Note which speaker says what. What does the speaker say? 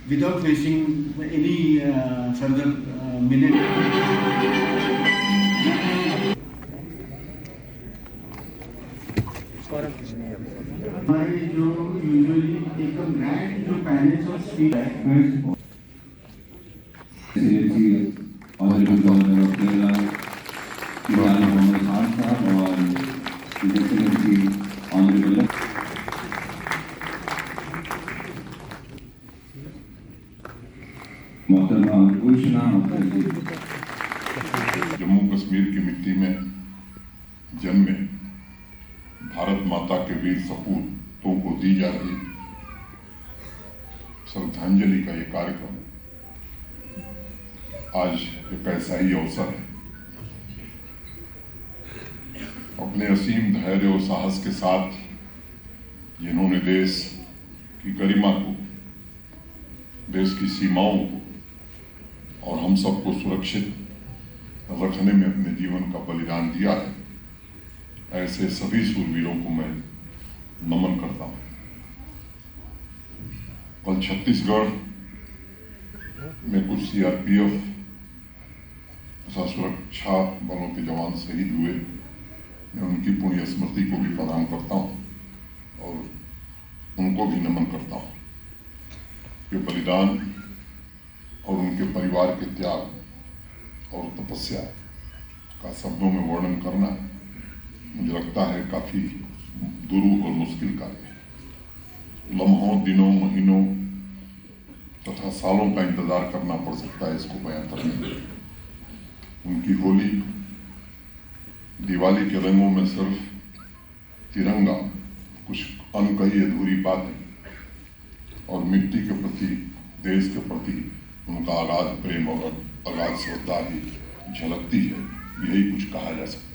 Speaker 1: without wasting any further minute. हमारे जो usually एक ग्रैंड जो palace of speech
Speaker 2: Jammu Kashmir की मिट्टी में जन्मे भारत माता के वीर सपूतों को दी जा रही श्रद्धांजलि का ये कार्यक्रम आज एक ऐसा ही अवसर है। अपने असीम धैर्य और साहस के साथ जिन्होंने देश की गरिमा को, देश की सीमाओं को और हम सबको सुरक्षित रखने में अपने जीवन का बलिदान दिया है, ऐसे सभी शूरवीरों को मैं नमन करता हूं। कल छत्तीसगढ़ में कुछ सीआरपीएफ तथा सुरक्षा बलों के जवान शहीद हुए। मैं उनकी पुण्य स्मृति को भी प्रणाम करता हूं और उनको भी नमन करता हूं। ये बलिदान और उनके परिवार के त्याग और तपस्या का शब्दों में वर्णन करना मुझे लगता है काफी दुरूह और मुश्किल कार्य है। लम्हों, दिनों, महीनों तथा सालों का इंतजार करना पड़ सकता है इसको बयां करने में। उनकी होली, दिवाली के रंगों में सिर्फ तिरंगा कुछ अनकही अधूरी बात है और मिट्टी के प्रति, देश के प्रति उनका अगाध प्रेम और अगाध श्रद्धा ही झलकती है, यही कुछ कहा जा सकता है।